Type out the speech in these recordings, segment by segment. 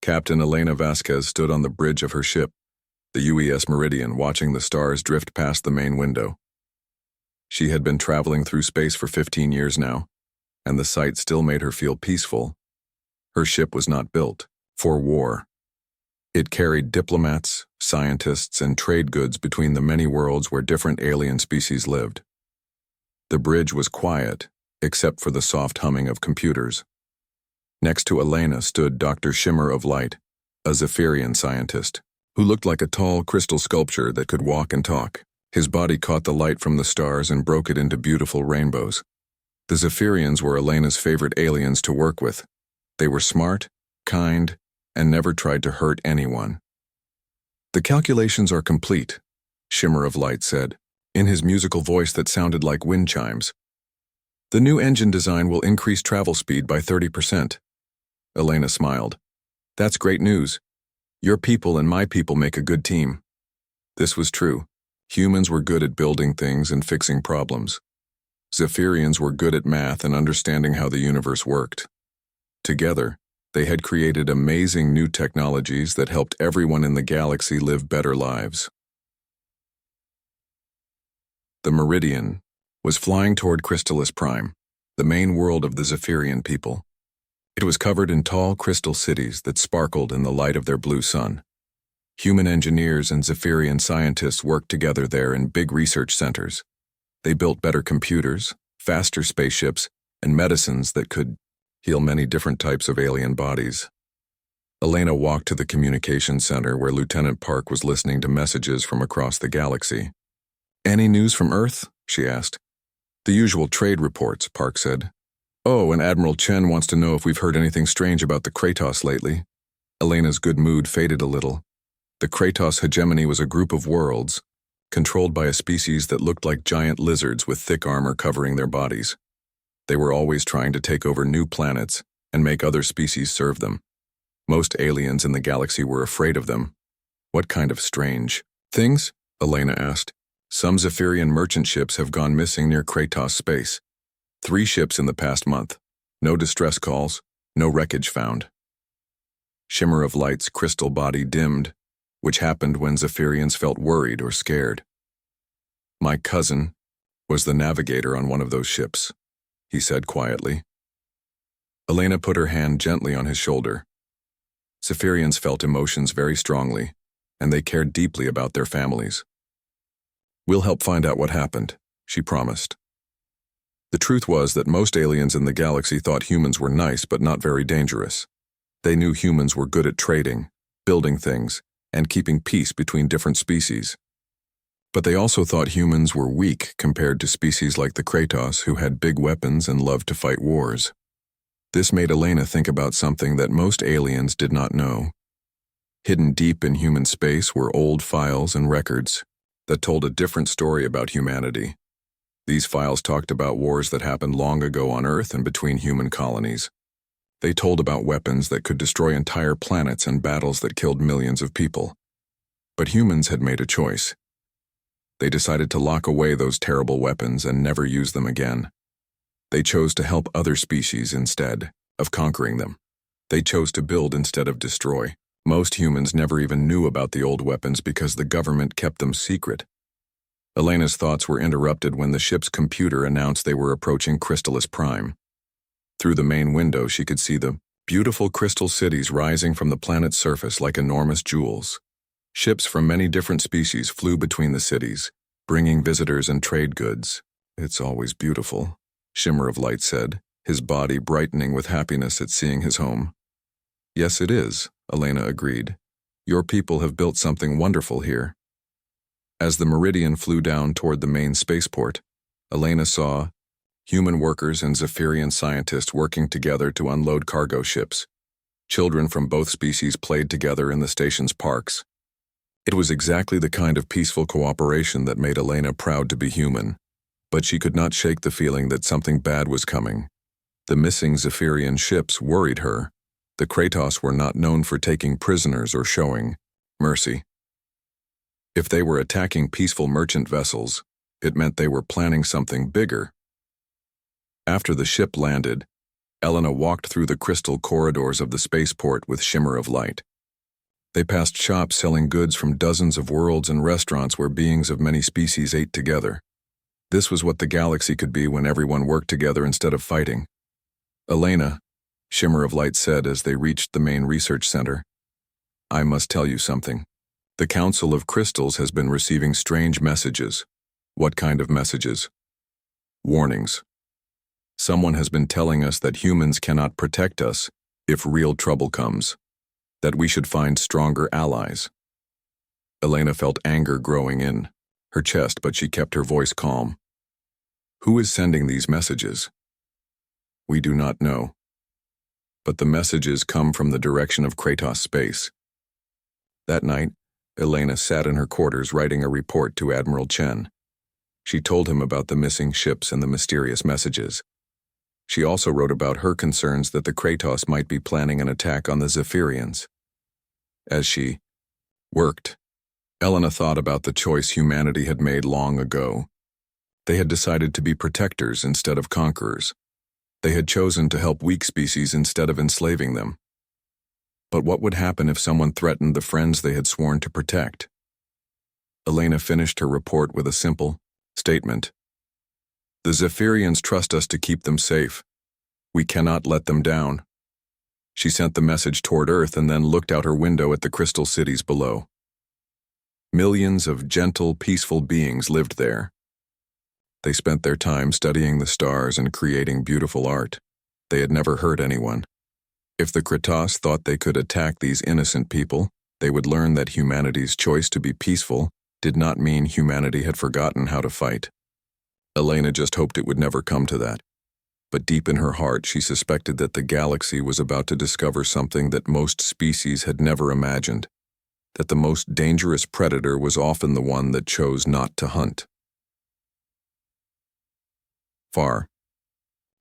Captain Elena Vasquez stood on the bridge of her ship, the UES Meridian, watching the stars drift past the main window. She had been traveling through space for 15 years now, and the sight still made her feel peaceful. Her ship was not built for war. It carried diplomats, scientists, and trade goods between the many worlds where different alien species lived. The bridge was quiet, except for the soft humming of computers. Next to Elena stood Dr. Shimmer of Light, a Zephyrian scientist, who looked like a tall crystal sculpture that could walk and talk. His body caught the light from the stars and broke it into beautiful rainbows. The Zephyrians were Elena's favorite aliens to work with. They were smart, kind, and never tried to hurt anyone. "The calculations are complete," Shimmer of Light said, in his musical voice that sounded like wind chimes. "The new engine design will increase travel speed by 30%. Elena smiled. "That's great news. Your people and my people make a good team." This was true. Humans were good at building things and fixing problems. Zephyrians were good at math and understanding how the universe worked. Together, they had created amazing new technologies that helped everyone in the galaxy live better lives. The Meridian was flying toward Crystalis Prime, the main world of the Zephyrian people. It was covered in tall crystal cities that sparkled in the light of their blue sun. Human engineers and Zephyrian scientists worked together there in big research centers. They built better computers, faster spaceships, and medicines that could heal many different types of alien bodies. Elena walked to the communications center where Lieutenant Park was listening to messages from across the galaxy. "Any news from Earth?" she asked. "The usual trade reports," Park said. "Oh, and Admiral Chen wants to know if we've heard anything strange about the Kratos lately." Elena's good mood faded a little. The Kratos hegemony was a group of worlds, controlled by a species that looked like giant lizards with thick armor covering their bodies. They were always trying to take over new planets and make other species serve them. Most aliens in the galaxy were afraid of them. "What kind of strange things?" Elena asked. "Some Zephyrian merchant ships have gone missing near Kratos space. 3 ships in the past month. No distress calls, no wreckage found." Shimmer of Light's crystal body dimmed, which happened when Zephyrians felt worried or scared. "My cousin was the navigator on one of those ships," he said quietly. Elena put her hand gently on his shoulder. Zephyrians felt emotions very strongly, and they cared deeply about their families. "We'll help find out what happened," she promised. The truth was that most aliens in the galaxy thought humans were nice but not very dangerous. They knew humans were good at trading, building things, and keeping peace between different species. But they also thought humans were weak compared to species like the Kratos, who had big weapons and loved to fight wars. This made Elena think about something that most aliens did not know. Hidden deep in human space were old files and records that told a different story about humanity. These files talked about wars that happened long ago on Earth and between human colonies. They told about weapons that could destroy entire planets and battles that killed millions of people. But humans had made a choice. They decided to lock away those terrible weapons and never use them again. They chose to help other species instead of conquering them. They chose to build instead of destroy. Most humans never even knew about the old weapons because the government kept them secret. Elena's thoughts were interrupted when the ship's computer announced they were approaching Crystalis Prime. Through the main window, she could see the beautiful crystal cities rising from the planet's surface like enormous jewels. Ships from many different species flew between the cities, bringing visitors and trade goods. "It's always beautiful," Shimmer of Light said, his body brightening with happiness at seeing his home. "Yes, it is," Elena agreed. "Your people have built something wonderful here." As the Meridian flew down toward the main spaceport, Elena saw human workers and Zephyrian scientists working together to unload cargo ships. Children from both species played together in the station's parks. It was exactly the kind of peaceful cooperation that made Elena proud to be human, but she could not shake the feeling that something bad was coming. The missing Zephyrian ships worried her. The Kratos were not known for taking prisoners or showing mercy. If they were attacking peaceful merchant vessels, it meant they were planning something bigger. After the ship landed, Elena walked through the crystal corridors of the spaceport with shimmer of light. They passed shops selling goods from dozens of worlds and restaurants where beings of many species ate together. This was what the galaxy could be when everyone worked together instead of fighting. Elena, Shimmer of Light said as they reached the main research center, I must tell you something. The Council of Crystals has been receiving strange messages. What kind of messages? Warnings. Someone has been telling us that humans cannot protect us if real trouble comes, that we should find stronger allies. Elena felt anger growing in her chest, but she kept her voice calm. Who is sending these messages? We do not know. But the messages come from the direction of Kratos space. That night, Elena sat in her quarters writing a report to Admiral Chen. She told him about the missing ships and the mysterious messages. She also wrote about her concerns that the Kratos might be planning an attack on the Zephyrians. As she worked, Elena thought about the choice humanity had made long ago. They had decided to be protectors instead of conquerors. They had chosen to help weak species instead of enslaving them. But what would happen if someone threatened the friends they had sworn to protect? Elena finished her report with a simple statement. The Zephyrians trust us to keep them safe. We cannot let them down. She sent the message toward Earth and then looked out her window at the crystal cities below. Millions of gentle, peaceful beings lived there. They spent their time studying the stars and creating beautiful art. They had never hurt anyone. If the Kratos thought they could attack these innocent people, they would learn that humanity's choice to be peaceful did not mean humanity had forgotten how to fight. Elena just hoped it would never come to that. But deep in her heart, she suspected that the galaxy was about to discover something that most species had never imagined, that the most dangerous predator was often the one that chose not to hunt. Far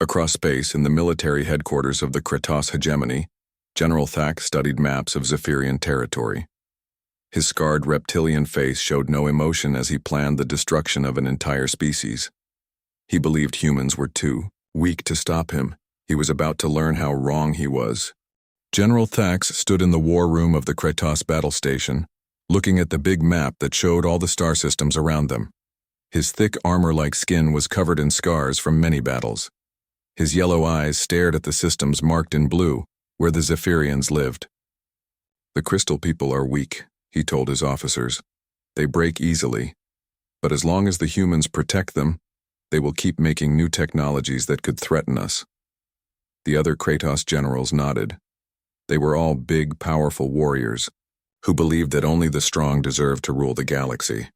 across space, in the military headquarters of the Kratos hegemony, General Thack studied maps of Zephyrian territory. His scarred reptilian face showed no emotion as he planned the destruction of an entire species. He believed humans were too weak to stop him. He was about to learn how wrong he was. General Thax stood in the war room of the Kratos battle station, looking at the big map that showed all the star systems around them. His thick armor-like skin was covered in scars from many battles. His yellow eyes stared at the systems marked in blue, where the Zephyrians lived. The crystal people are weak, he told his officers. They break easily, but as long as the humans protect them, they will keep making new technologies that could threaten us. The other Kratos generals nodded. They were all big, powerful warriors who believed that only the strong deserved to rule the galaxy.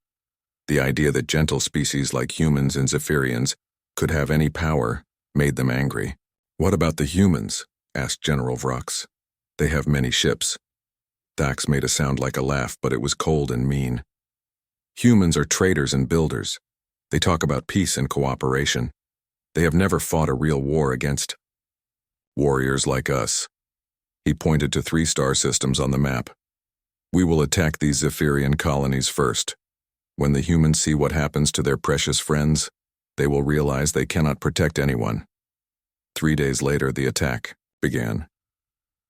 The idea that gentle species like humans and Zephyrians could have any power made them angry. What about the humans? Asked General Vrux. They have many ships. Thax made a sound like a laugh, but it was cold and mean. Humans are traders and builders. They talk about peace and cooperation. They have never fought a real war against warriors like us. He pointed to 3 star systems on the map. We will attack these Zephyrian colonies first. When the humans see what happens to their precious friends, they will realize they cannot protect anyone. 3 days later, the attack began.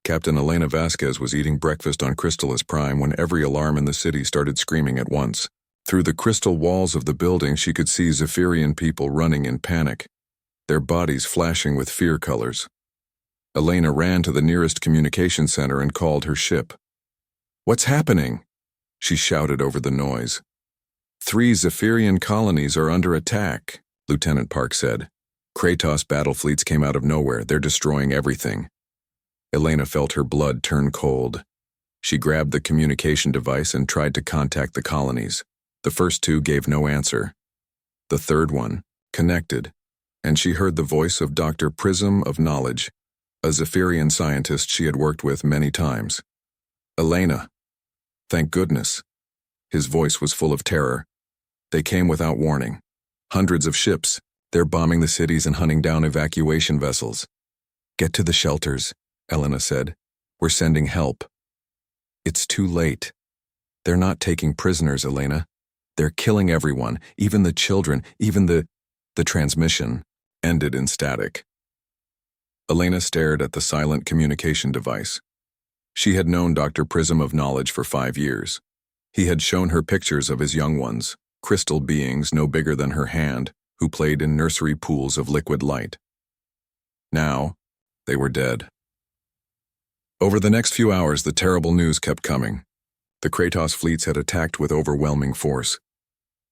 Captain Elena Vasquez was eating breakfast on Crystalis Prime when every alarm in the city started screaming at once. Through the crystal walls of the building, she could see Zephyrian people running in panic, their bodies flashing with fear colors. Elena ran to the nearest communication center and called her ship. What's happening? She shouted over the noise. 3 Zephyrian colonies are under attack, Lieutenant Park said. Kratos battle fleets came out of nowhere. They're destroying everything. Elena felt her blood turn cold. She grabbed the communication device and tried to contact the colonies. The first 2 gave no answer. The third one connected, and she heard the voice of Dr. Prism of Knowledge, a Zephyrian scientist she had worked with many times. Elena. Thank goodness. His voice was full of terror. They came without warning. Hundreds of ships. They're bombing the cities and hunting down evacuation vessels. Get to the shelters, Elena said. We're sending help. It's too late. They're not taking prisoners, Elena. They're killing everyone, even the children, even the transmission ended in static. Elena stared at the silent communication device. She had known Dr. Prism of Knowledge for 5 years. He had shown her pictures of his young ones, crystal beings no bigger than her hand, who played in nursery pools of liquid light. Now, they were dead. Over the next few hours, the terrible news kept coming. The Kratos fleets had attacked with overwhelming force.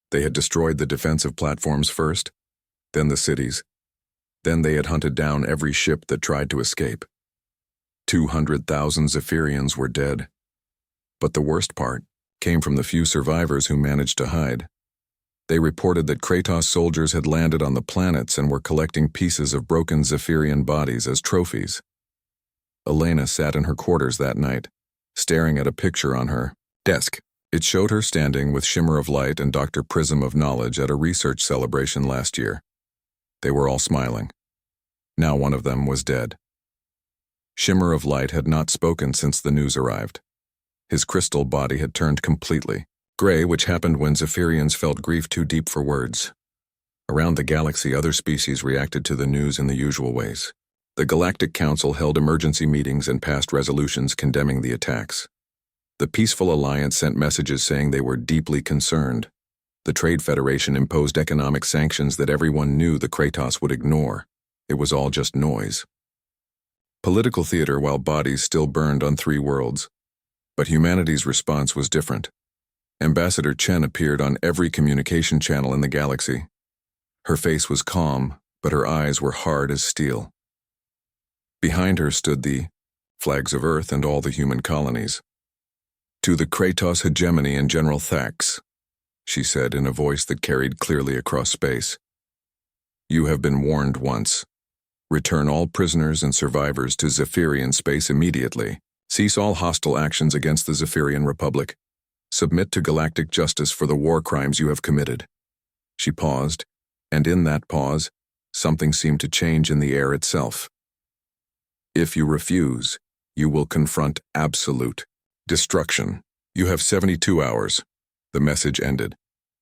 They had destroyed the defensive platforms first, then the cities. Then they had hunted down every ship that tried to escape. 200,000 Zephyrians were dead. But the worst part came from the few survivors who managed to hide. They reported that Kratos soldiers had landed on the planets and were collecting pieces of broken Zephyrian bodies as trophies. Elena sat in her quarters that night, staring at a picture on her desk. It showed her standing with Shimmer of Light and Dr. Prism of Knowledge at a research celebration last year. They were all smiling. Now one of them was dead. Shimmer of Light had not spoken since the news arrived. His crystal body had turned completely gray, which happened when Zephyrians felt grief too deep for words. Around the galaxy, other species reacted to the news in the usual ways. The Galactic Council held emergency meetings and passed resolutions condemning the attacks. The Peaceful Alliance sent messages saying they were deeply concerned. The Trade Federation imposed economic sanctions that everyone knew the Kratos would ignore. It was all just noise. Political theater while bodies still burned on 3 worlds. But humanity's response was different. Ambassador Chen appeared on every communication channel in the galaxy. Her face was calm, but her eyes were hard as steel. Behind her stood the flags of Earth and all the human colonies. "To the Kratos hegemony and General Thax," she said in a voice that carried clearly across space. "You have been warned once. Return all prisoners and survivors to Zephyrian space immediately. Cease all hostile actions against the Zephyrian Republic. Submit to galactic justice for the war crimes you have committed." She paused, and in that pause, something seemed to change in the air itself. "If you refuse, you will confront absolute destruction. You have 72 hours. The message ended.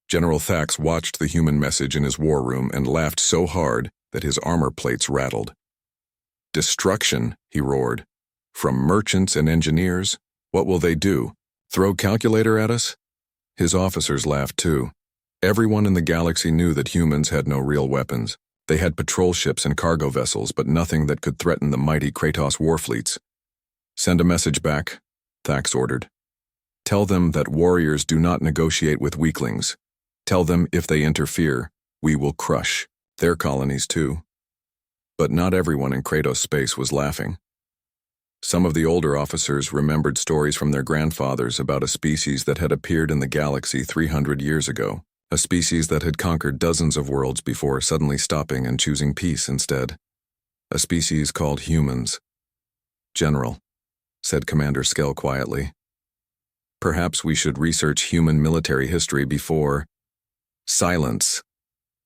General Thax watched the human message in his war room and laughed so hard that his armor plates rattled. "Destruction," he roared. "From merchants and engineers? What will they do? Throw calculator at us?" His officers laughed too. Everyone in the galaxy knew that humans had no real weapons. They had patrol ships and cargo vessels, but nothing that could threaten the mighty Kratos war fleets. "Send a message back," Thax ordered. "Tell them that warriors do not negotiate with weaklings. Tell them if they interfere, we will crush their colonies too." But not everyone in Kratos space was laughing. Some of the older officers remembered stories from their grandfathers about a species that had appeared in the galaxy 300 years ago, a species that had conquered dozens of worlds before suddenly stopping and choosing peace instead. A species called humans. "General," said Commander Skell quietly, "perhaps we should research human military history before—" "Silence,"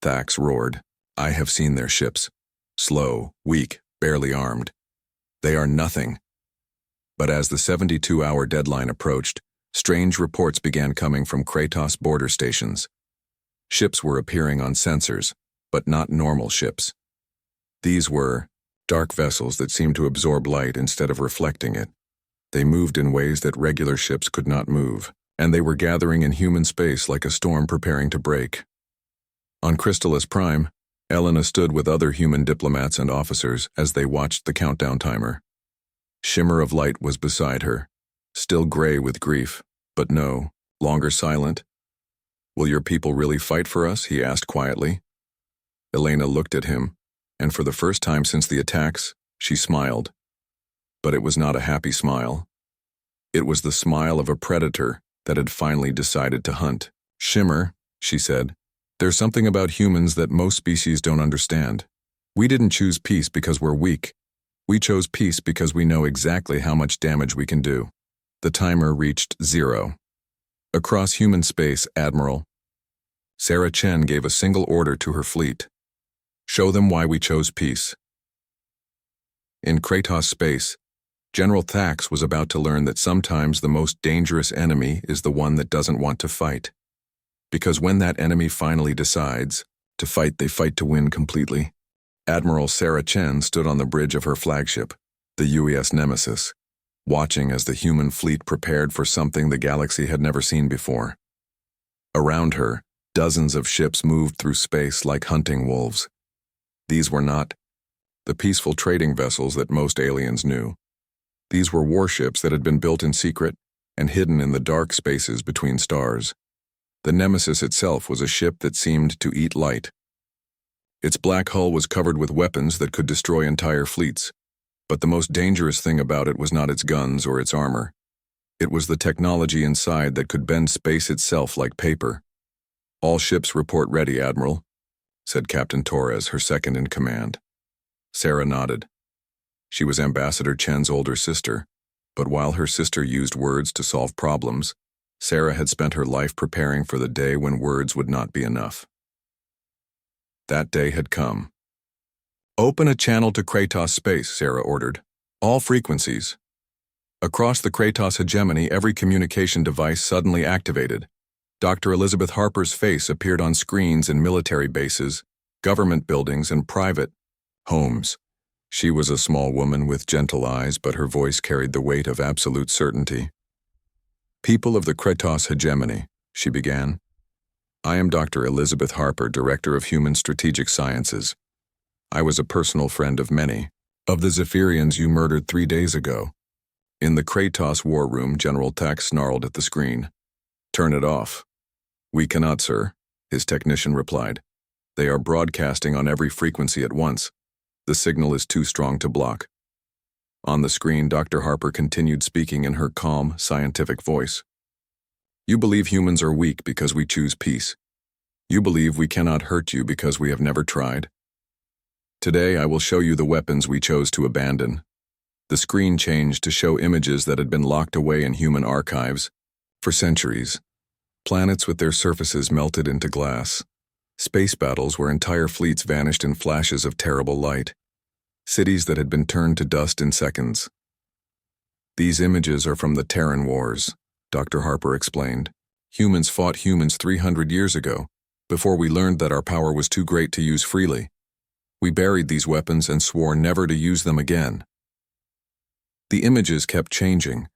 Thax roared. "I have seen their ships. Slow, weak, barely armed. They are nothing." But as the 72-hour deadline approached, strange reports began coming from Kratos border stations. Ships were appearing on sensors, but not normal ships. These were dark vessels that seemed to absorb light instead of reflecting it. They moved in ways that regular ships could not move, and they were gathering in human space like a storm preparing to break. On Crystallis Prime, Elena stood with other human diplomats and officers as they watched the countdown timer. Shimmer of Light was beside her, still gray with grief, but no longer silent. "Will your people really fight for us?" he asked quietly. Elena looked at him, and for the first time since the attacks, she smiled. But it was not a happy smile. It was the smile of a predator that had finally decided to hunt. "Shimmer," she said, "there's something about humans that most species don't understand. We didn't choose peace because we're weak. We chose peace because we know exactly how much damage we can do." The timer reached 0. Across human space, Admiral Sarah Chen gave a single order to her fleet. "Show them why we chose peace." In Kratos space, General Thax was about to learn that sometimes the most dangerous enemy is the one that doesn't want to fight. Because when that enemy finally decides to fight, they fight to win completely. Admiral Sarah Chen stood on the bridge of her flagship, the UES Nemesis, watching as the human fleet prepared for something the galaxy had never seen before. Around her, dozens of ships moved through space like hunting wolves. These were not the peaceful trading vessels that most aliens knew. These were warships that had been built in secret and hidden in the dark spaces between stars. The Nemesis itself was a ship that seemed to eat light. Its black hull was covered with weapons that could destroy entire fleets, but the most dangerous thing about it was not its guns or its armor. It was the technology inside that could bend space itself like paper. "All ships report ready, Admiral," said Captain Torres, her second in command. Sarah nodded. She was Ambassador Chen's older sister, but while her sister used words to solve problems, Sarah had spent her life preparing for the day when words would not be enough. That day had come. "Open a channel to Kratos space," Sarah ordered. "All frequencies." Across the Kratos hegemony, every communication device suddenly activated. Dr. Elizabeth Harper's face appeared on screens in military bases, government buildings, and private homes. She was a small woman with gentle eyes, but her voice carried the weight of absolute certainty. "People of the Kratos hegemony," she began. "I am Dr. Elizabeth Harper, Director of Human Strategic Sciences. I was a personal friend of many of the Zephyrians you murdered 3 days ago." In the Kratos war room, General Tax snarled at the screen. "Turn it off." "We cannot, sir," his technician replied. "They are broadcasting on every frequency at once. The signal is too strong to block." On the screen, Dr. Harper continued speaking in her calm, scientific voice. "You believe humans are weak because we choose peace. You believe we cannot hurt you because we have never tried. Today I will show you the weapons we chose to abandon." The screen changed to show images that had been locked away in human archives for centuries. Planets with their surfaces melted into glass. Space battles where entire fleets vanished in flashes of terrible light. Cities that had been turned to dust in seconds. "These images are from the Terran Wars," Dr. Harper explained. "Humans fought humans 300 years ago, before we learned that our power was too great to use freely. We buried these weapons and swore never to use them again." The images kept changing.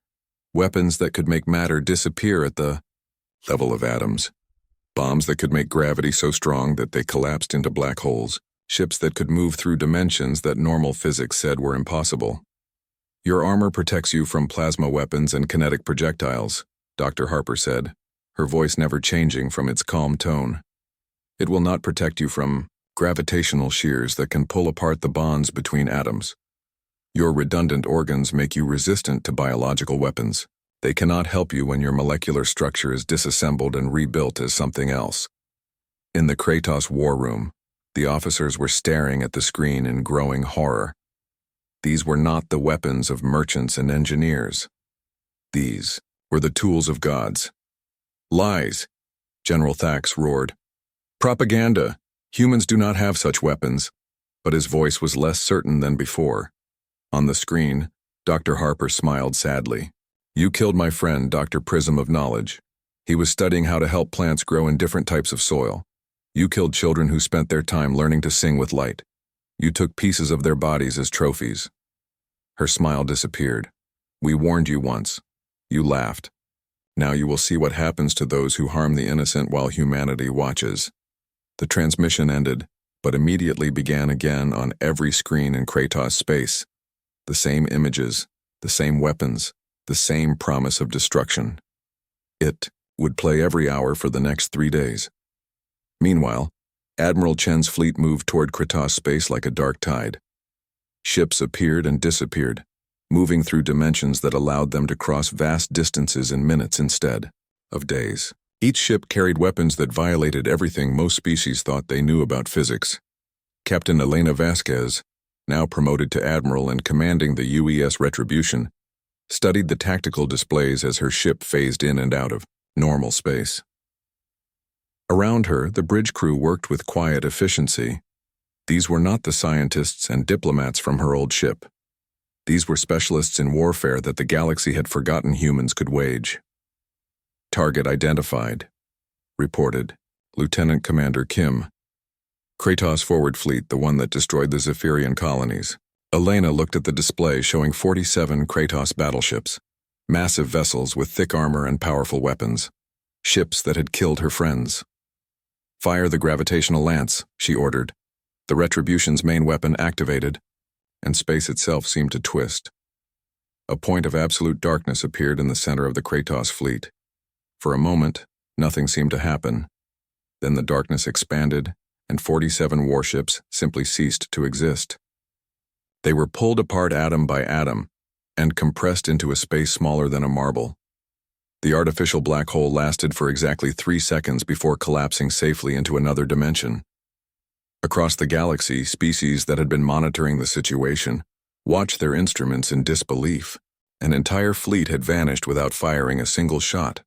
Weapons that could make matter disappear at the level of atoms. Bombs that could make gravity so strong that they collapsed into black holes. Ships that could move through dimensions that normal physics said were impossible. "Your armor protects you from plasma weapons and kinetic projectiles," Dr. Harper said, her voice never changing from its calm tone. "It will not protect you from gravitational shears that can pull apart the bonds between atoms. Your redundant organs make you resistant to biological weapons. They cannot help you when your molecular structure is disassembled and rebuilt as something else." In the Kratos war room, the officers were staring at the screen in growing horror. These were not the weapons of merchants and engineers. These were the tools of gods. "Lies," General Thax roared. "Propaganda. Humans do not have such weapons." But his voice was less certain than before. On the screen, Dr. Harper smiled sadly. "You killed my friend, Dr. Prism of Knowledge. He was studying how to help plants grow in different types of soil. You killed children who spent their time learning to sing with light. You took pieces of their bodies as trophies." Her smile disappeared. "We warned you once. You laughed. Now you will see what happens to those who harm the innocent while humanity watches." The transmission ended, but immediately began again on every screen in Kratos space. The same images, the same weapons, the same promise of destruction. It would play every hour for the next 3 days. Meanwhile, Admiral Chen's fleet moved toward Kratos space like a dark tide. Ships appeared and disappeared, moving through dimensions that allowed them to cross vast distances in minutes instead of days. Each ship carried weapons that violated everything most species thought they knew about physics. Captain Elena Vasquez, now promoted to admiral and commanding the UES Retribution, studied the tactical displays as her ship phased in and out of normal space. Around her, the bridge crew worked with quiet efficiency. These were not the scientists and diplomats from her old ship. These were specialists in warfare that the galaxy had forgotten humans could wage. "Target identified," reported Lieutenant Commander Kim. Kratos' forward fleet, the one that destroyed the Zephyrian colonies. Elena looked at the display showing 47 Kratos battleships. Massive vessels with thick armor and powerful weapons. Ships that had killed her friends. "Fire the gravitational lance," she ordered. The Retribution's main weapon activated, and space itself seemed to twist. A point of absolute darkness appeared in the center of the Kratos fleet. For a moment, nothing seemed to happen. Then the darkness expanded, and 47 warships simply ceased to exist. They were pulled apart atom by atom, and compressed into a space smaller than a marble. The artificial black hole lasted for exactly 3 seconds before collapsing safely into another dimension. Across the galaxy, species that had been monitoring the situation watched their instruments in disbelief. An entire fleet had vanished without firing a single shot.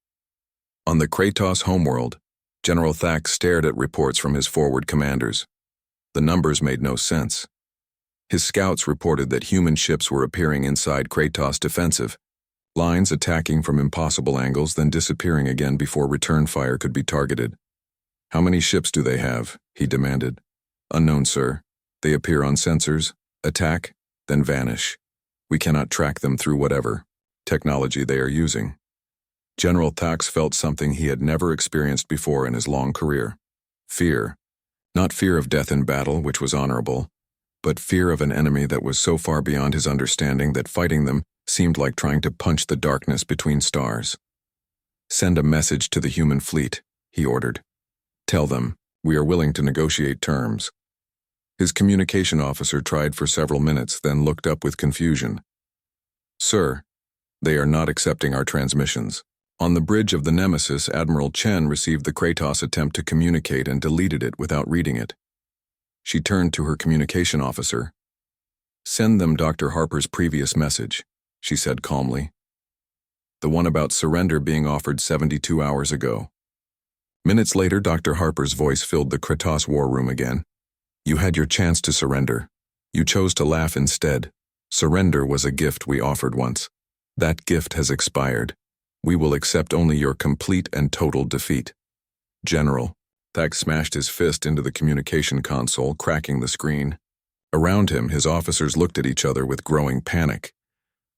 On the Kratos homeworld, General Thax stared at reports from his forward commanders. The numbers made no sense. His scouts reported that human ships were appearing inside Kratos' defensive lines, attacking from impossible angles, then disappearing again before return fire could be targeted. "How many ships do they have?" he demanded. "Unknown, sir. They appear on sensors, attack, then vanish. We cannot track them through whatever technology they are using." General Thax felt something he had never experienced before in his long career. Fear. Not fear of death in battle, which was honorable, but fear of an enemy that was so far beyond his understanding that fighting them seemed like trying to punch the darkness between stars. "Send a message to the human fleet," he ordered. "Tell them, we are willing to negotiate terms." His communication officer tried for several minutes, then looked up with confusion. "Sir, they are not accepting our transmissions." On the bridge of the Nemesis, Admiral Chen received the Kratos attempt to communicate and deleted it without reading it. She turned to her communication officer. "Send them Dr. Harper's previous message," she said calmly. "The one about surrender being offered 72 hours ago." Minutes later, Dr. Harper's voice filled the Kratos war room again. "You had your chance to surrender. You chose to laugh instead. Surrender was a gift we offered once. That gift has expired. We will accept only your complete and total defeat." "General." Thax smashed his fist into the communication console, cracking the screen. Around him, his officers looked at each other with growing panic.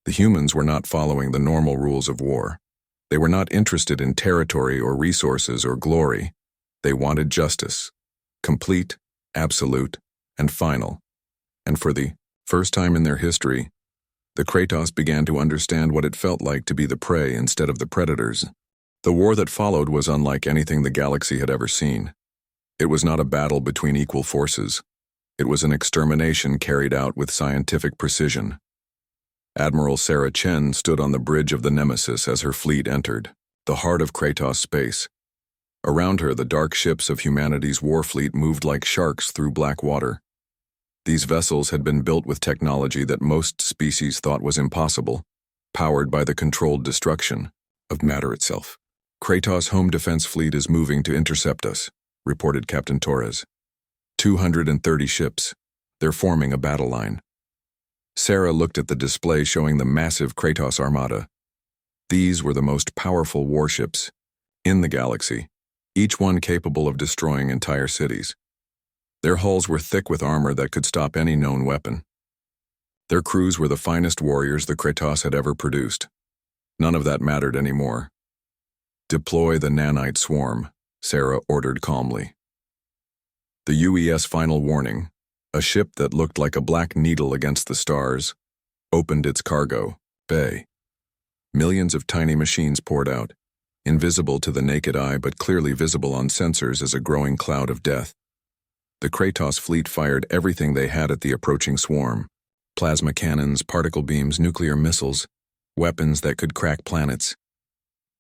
The humans were not following the normal rules of war. They were not interested in territory or resources or glory. They wanted justice. Complete, absolute, and final. And for the first time in their history, the Kratos began to understand what it felt like to be the prey instead of the predators. The war that followed was unlike anything the galaxy had ever seen. It was not a battle between equal forces. It was an extermination carried out with scientific precision. Admiral Sarah Chen stood on the bridge of the Nemesis as her fleet entered, the heart of Kratos space. Around her, the dark ships of humanity's war fleet moved like sharks through black water. These vessels had been built with technology that most species thought was impossible, powered by the controlled destruction of matter itself. "Kratos' home defense fleet is moving to intercept us," reported Captain Torres. 230 ships. They're forming a battle line. Sarah looked at the display showing the massive Kratos armada. These were the most powerful warships in the galaxy, each one capable of destroying entire cities. Their hulls were thick with armor that could stop any known weapon. Their crews were the finest warriors the Kratos had ever produced. None of that mattered anymore. "Deploy the nanite swarm," Sarah ordered calmly. The UES final warning, a ship that looked like a black needle against the stars, opened its cargo bay. Millions of tiny machines poured out, invisible to the naked eye but clearly visible on sensors as a growing cloud of death. The Kratos fleet fired everything they had at the approaching swarm: plasma cannons, particle beams, nuclear missiles, weapons that could crack planets.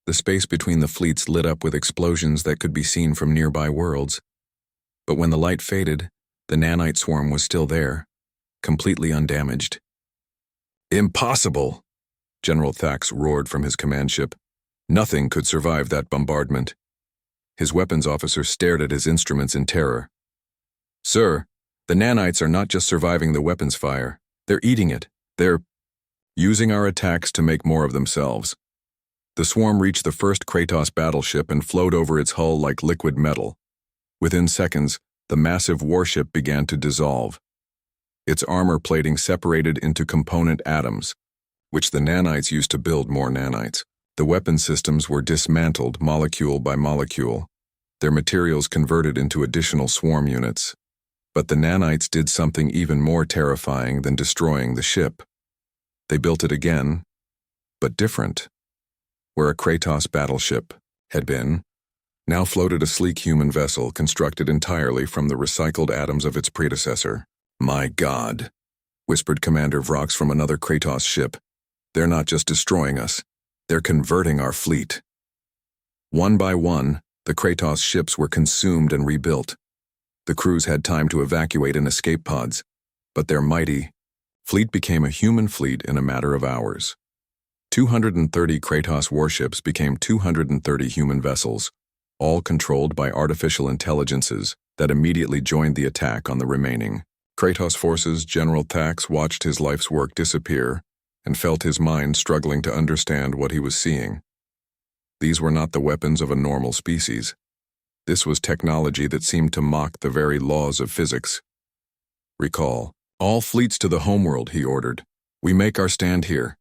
The space between the fleets lit up with explosions that could be seen from nearby worlds. But when the light faded, the nanite swarm was still there, completely undamaged. "Impossible!" General Thax roared from his command ship. Nothing could survive that bombardment. His weapons officer stared at his instruments in terror. "Sir, the nanites are not just surviving the weapons fire. They're eating it. They're using our attacks to make more of themselves." The swarm reached the first Kratos battleship and flowed over its hull like liquid metal. Within seconds, the massive warship began to dissolve. Its armor plating separated into component atoms, which the nanites used to build more nanites. The weapon systems were dismantled molecule by molecule, their materials converted into additional swarm units. But the nanites did something even more terrifying than destroying the ship. They built it again, but different. Where a Kratos battleship had been, now floated a sleek human vessel constructed entirely from the recycled atoms of its predecessor. "My God," whispered Commander Vrox from another Kratos ship. "They're not just destroying us, they're converting our fleet." One by one, the Kratos ships were consumed and rebuilt. The crews had time to evacuate in escape pods, but their mighty fleet became a human fleet in a matter of hours. 230 Kratos warships became 230 human vessels, all controlled by artificial intelligences that immediately joined the attack on the remaining Kratos forces. General Thax watched his life's work disappear and felt his mind struggling to understand what he was seeing. These were not the weapons of a normal species. This was technology that seemed to mock the very laws of physics. "Recall all fleets to the homeworld," he ordered. "We make our stand here."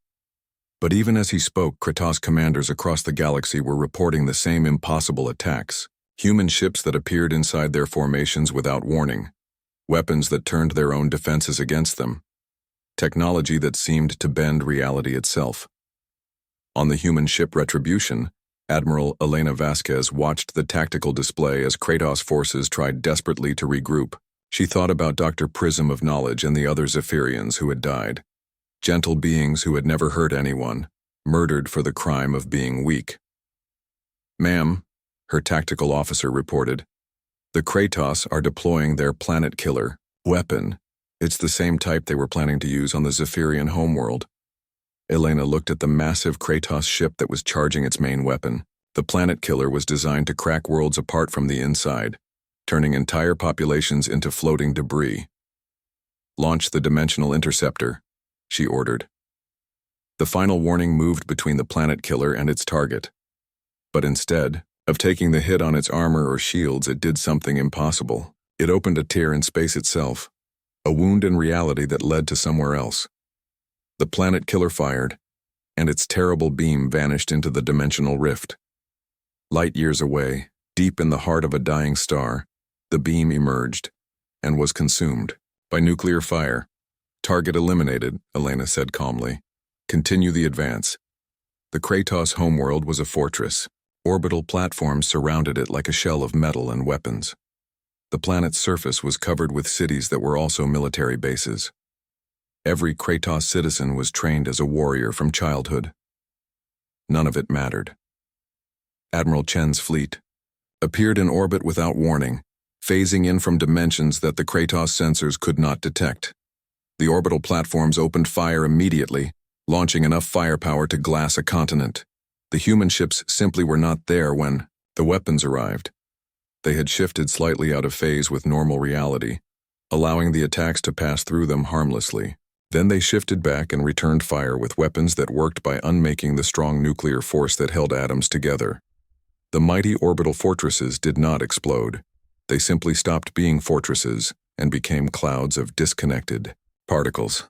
But even as he spoke, Kratos commanders across the galaxy were reporting the same impossible attacks. Human ships that appeared inside their formations without warning. Weapons that turned their own defenses against them. Technology that seemed to bend reality itself. On the human ship Retribution, Admiral Elena Vasquez watched the tactical display as Kratos forces tried desperately to regroup. She thought about Dr. Prism of Knowledge and the other Zephyrians who had died. Gentle beings who had never hurt anyone, murdered for the crime of being weak. "Ma'am," her tactical officer reported, "the Kratos are deploying their planet killer weapon. It's the same type they were planning to use on the Zephyrian homeworld." Elena looked at the massive Kratos ship that was charging its main weapon. The planet killer was designed to crack worlds apart from the inside, turning entire populations into floating debris. "Launch the Dimensional Interceptor," she ordered. The final warning moved between the planet killer and its target. But instead of taking the hit on its armor or shields, it did something impossible. It opened a tear in space itself, a wound in reality that led to somewhere else. The planet killer fired, and its terrible beam vanished into the dimensional rift. Light years away, deep in the heart of a dying star, the beam emerged and was consumed by nuclear fire. "Target eliminated," Elena said calmly. "Continue the advance." The Kratos homeworld was a fortress. Orbital platforms surrounded it like a shell of metal and weapons. The planet's surface was covered with cities that were also military bases. Every Kratos citizen was trained as a warrior from childhood. None of it mattered. Admiral Chen's fleet appeared in orbit without warning, phasing in from dimensions that the Kratos sensors could not detect. The orbital platforms opened fire immediately, launching enough firepower to glass a continent. The human ships simply were not there when the weapons arrived. They had shifted slightly out of phase with normal reality, allowing the attacks to pass through them harmlessly. Then they shifted back and returned fire with weapons that worked by unmaking the strong nuclear force that held atoms together. The mighty orbital fortresses did not explode. They simply stopped being fortresses and became clouds of disconnected particles.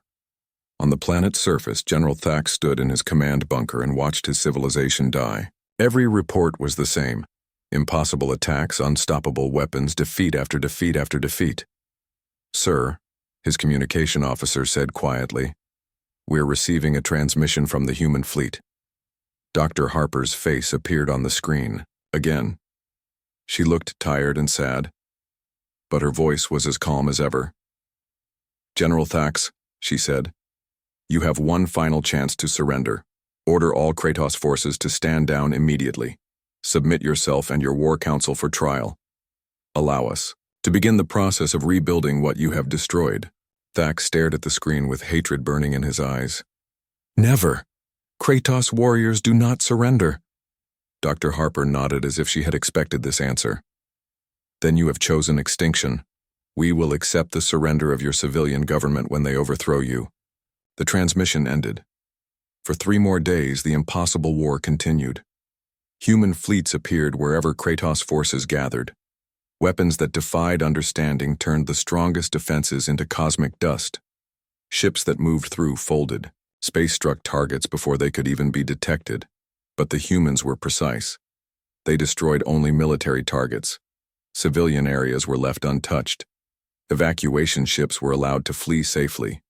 On the planet's surface, General Thax stood in his command bunker and watched his civilization die. Every report was the same. Impossible attacks, unstoppable weapons, defeat after defeat after defeat. "Sir," his communication officer said quietly, "we're receiving a transmission from the human fleet." Dr. Harper's face appeared on the screen, again. She looked tired and sad, but her voice was as calm as ever. "General Thax," she said, "you have one final chance to surrender. Order all Kratos forces to stand down immediately. Submit yourself and your war council for trial. Allow us to begin the process of rebuilding what you have destroyed." Thax stared at the screen with hatred burning in his eyes. "Never! Kratos warriors do not surrender." Dr. Harper nodded as if she had expected this answer. "Then you have chosen extinction. We will accept the surrender of your civilian government when they overthrow you." The transmission ended. For 3 more days, the impossible war continued. Human fleets appeared wherever Kratos forces gathered. Weapons that defied understanding turned the strongest defenses into cosmic dust. Ships that moved through folded. Space struck targets before they could even be detected. But the humans were precise. They destroyed only military targets. Civilian areas were left untouched. Evacuation ships were allowed to flee safely.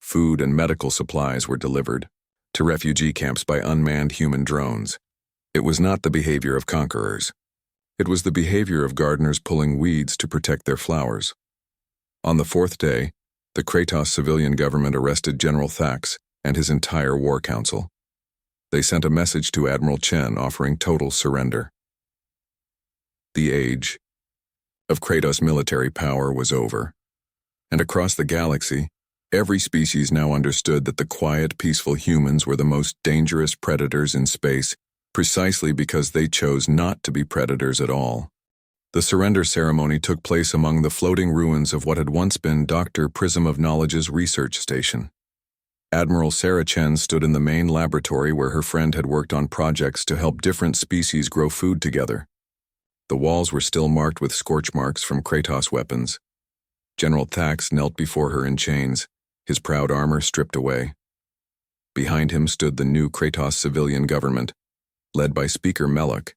Food and medical supplies were delivered to refugee camps by unmanned human drones. It was not the behavior of conquerors. It was the behavior of gardeners pulling weeds to protect their flowers. On the fourth day, the Kratos civilian government arrested General Thax and his entire war council. They sent a message to Admiral Chen offering total surrender. The age of Kratos' military power was over, and across the galaxy, every species now understood that the quiet, peaceful humans were the most dangerous predators in space, precisely because they chose not to be predators at all. The surrender ceremony took place among the floating ruins of what had once been Dr. Prism of Knowledge's research station. Admiral Sarah Chen stood in the main laboratory where her friend had worked on projects to help different species grow food together. The walls were still marked with scorch marks from Kratos weapons. General Thax knelt before her in chains, his proud armor stripped away. Behind him stood the new Kratos civilian government, led by Speaker Melek,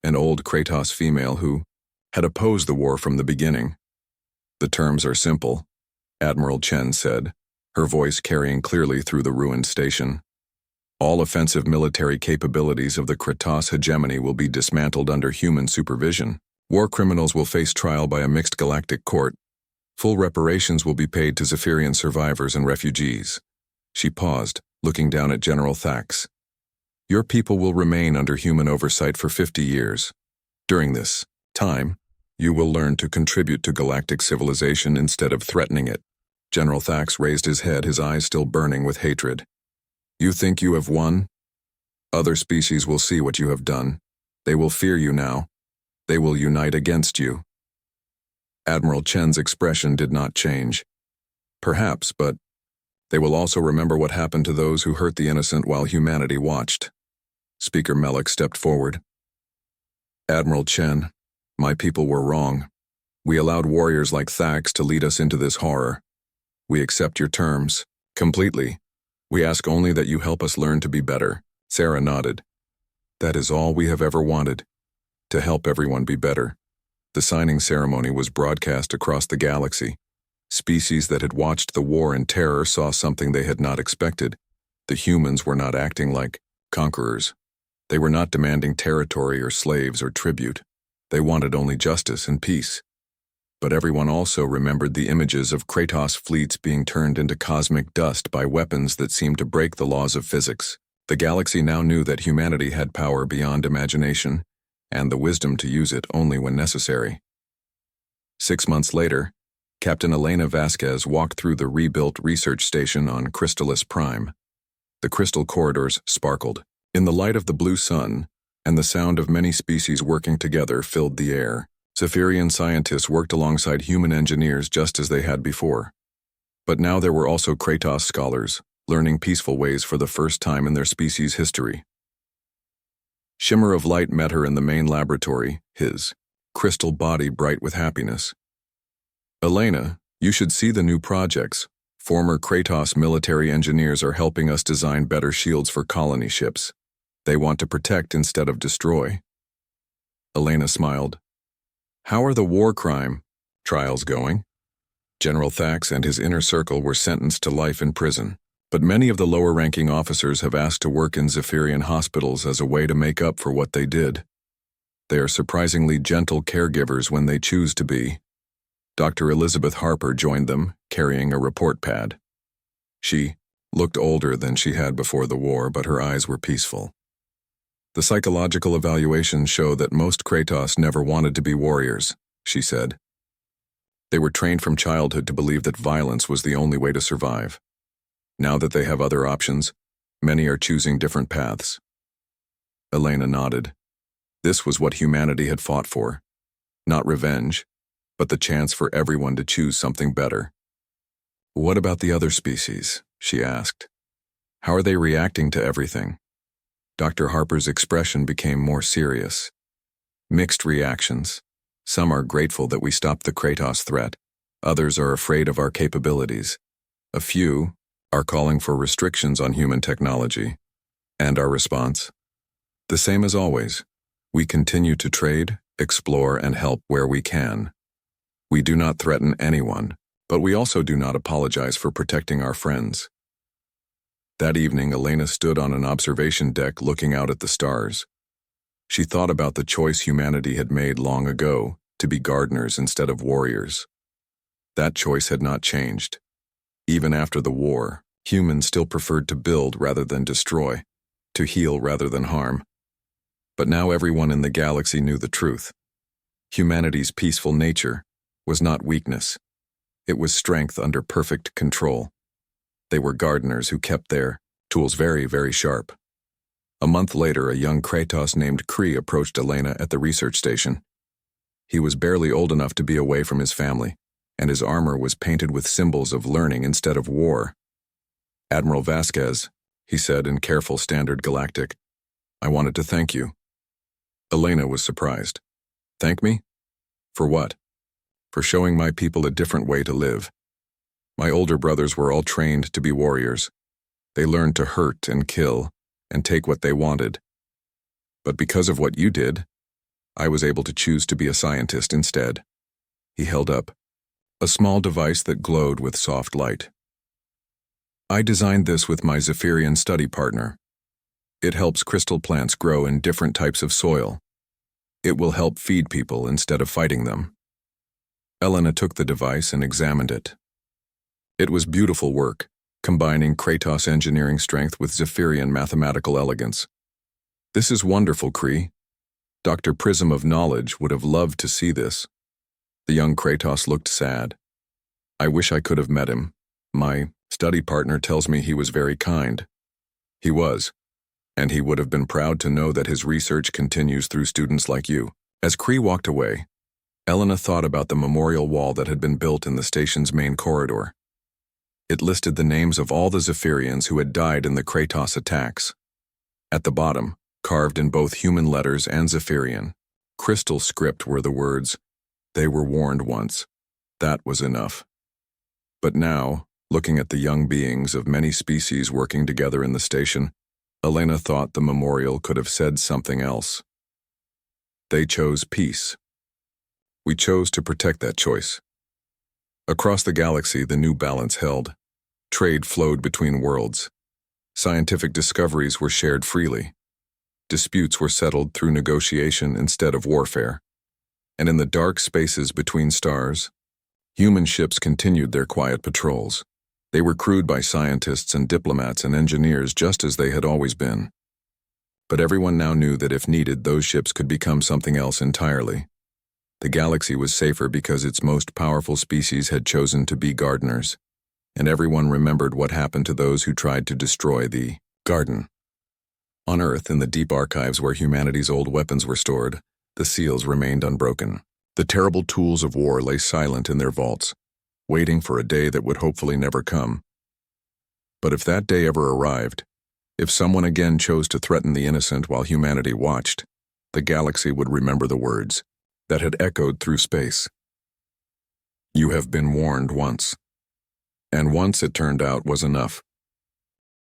an old Kratos female who had opposed the war from the beginning. "The terms are simple," Admiral Chen said, her voice carrying clearly through the ruined station. "All offensive military capabilities of the Kratos hegemony will be dismantled under human supervision. War criminals will face trial by a mixed galactic court. Full reparations will be paid to Zephyrian survivors and refugees." She paused, looking down at General Thax. "Your people will remain under human oversight for 50 years. During this time, you will learn to contribute to galactic civilization instead of threatening it." General Thax raised his head, his eyes still burning with hatred. "You think you have won? Other species will see what you have done. They will fear you now. They will unite against you." Admiral Chen's expression did not change. "Perhaps, but they will also remember what happened to those who hurt the innocent while humanity watched." Speaker Melek stepped forward. "Admiral Chen, my people were wrong. We allowed warriors like Thax to lead us into this horror. We accept your terms, completely. We ask only that you help us learn to be better." Sarah nodded. "That is all we have ever wanted, to help everyone be better." The signing ceremony was broadcast across the galaxy. Species that had watched the war in terror saw something they had not expected. The humans were not acting like conquerors. They were not demanding territory or slaves or tribute. They wanted only justice and peace. But everyone also remembered the images of Kratos fleets being turned into cosmic dust by weapons that seemed to break the laws of physics. The galaxy now knew that humanity had power beyond imagination, and the wisdom to use it only when necessary. 6 months later, Captain Elena Vasquez walked through the rebuilt research station on Crystalis Prime. The crystal corridors sparkled. In the light of the blue sun, and the sound of many species working together filled the air. Zephyrian scientists worked alongside human engineers just as they had before. But now there were also Kratos scholars, learning peaceful ways for the first time in their species' history. Shimmer of light met her in the main laboratory, his crystal body bright with happiness. "Elena, you should see the new projects. Former Kratos military engineers are helping us design better shields for colony ships. They want to protect instead of destroy." Elena smiled. "How are the war crime trials going?" General Thax and his inner circle were sentenced to life in prison, but many of the lower-ranking officers have asked to work in Zephyrian hospitals as a way to make up for what they did. They are surprisingly gentle caregivers when they choose to be. Dr. Elizabeth Harper joined them, carrying a report pad. She looked older than she had before the war, but her eyes were peaceful. "The psychological evaluations show that most Kratos never wanted to be warriors," she said. "They were trained from childhood to believe that violence was the only way to survive. Now that they have other options, many are choosing different paths." Elena nodded. This was what humanity had fought for. Not revenge, but the chance for everyone to choose something better. "What about the other species?" she asked. "How are they reacting to everything?" Dr. Harper's expression became more serious. "Mixed reactions. Some are grateful that we stopped the Kratos threat. Others are afraid of our capabilities. A few are calling for restrictions on human technology. And our response? The same as always. We continue to trade, explore, and help where we can. We do not threaten anyone, but we also do not apologize for protecting our friends. That evening, Elena stood on an observation deck looking out at the stars. She thought about the choice humanity had made long ago to be gardeners instead of warriors. That choice had not changed. Even after the war, humans still preferred to build rather than destroy, to heal rather than harm. But now everyone in the galaxy knew the truth. Humanity's peaceful nature was not weakness. It was strength under perfect control. They were gardeners who kept their tools very, very sharp. A month later, a young Kratos named Kree approached Elena at the research station. He was barely old enough to be away from his family, and his armor was painted with symbols of learning instead of war. "Admiral Vasquez," he said in careful standard galactic, "I wanted to thank you." Elena was surprised. "Thank me? For what?" "For showing my people a different way to live. My older brothers were all trained to be warriors. They learned to hurt and kill and take what they wanted. But because of what you did, I was able to choose to be a scientist instead." He held up a small device that glowed with soft light. "I designed this with my Zephyrian study partner. It helps crystal plants grow in different types of soil. It will help feed people instead of fighting them." Elena took the device and examined it. It was beautiful work, combining Kratos engineering strength with Zephyrian mathematical elegance. "This is wonderful, Kree. Dr. Prism of Knowledge would have loved to see this." The young Kratos looked sad. "I wish I could have met him. My study partner tells me he was very kind." "He was, and he would have been proud to know that his research continues through students like you." As Kree walked away, Elena thought about the memorial wall that had been built in the station's main corridor. It listed the names of all the Zephyrians who had died in the Kratos attacks. At the bottom, carved in both human letters and Zephyrian, crystal script were the words, "They were warned once." That was enough. But now, looking at the young beings of many species working together in the station, Elena thought the memorial could have said something else. They chose peace. We chose to protect that choice. Across the galaxy, the new balance held. Trade flowed between worlds. Scientific discoveries were shared freely. Disputes were settled through negotiation instead of warfare. And in the dark spaces between stars, human ships continued their quiet patrols. They were crewed by scientists and diplomats and engineers just as they had always been. But everyone now knew that if needed, those ships could become something else entirely. The galaxy was safer because its most powerful species had chosen to be gardeners, and everyone remembered what happened to those who tried to destroy the garden. On Earth, in the deep archives where humanity's old weapons were stored, the seals remained unbroken. The terrible tools of war lay silent in their vaults, waiting for a day that would hopefully never come. But if that day ever arrived, if someone again chose to threaten the innocent while humanity watched, the galaxy would remember the words that had echoed through space. "You have been warned once." And once, it turned out, was enough.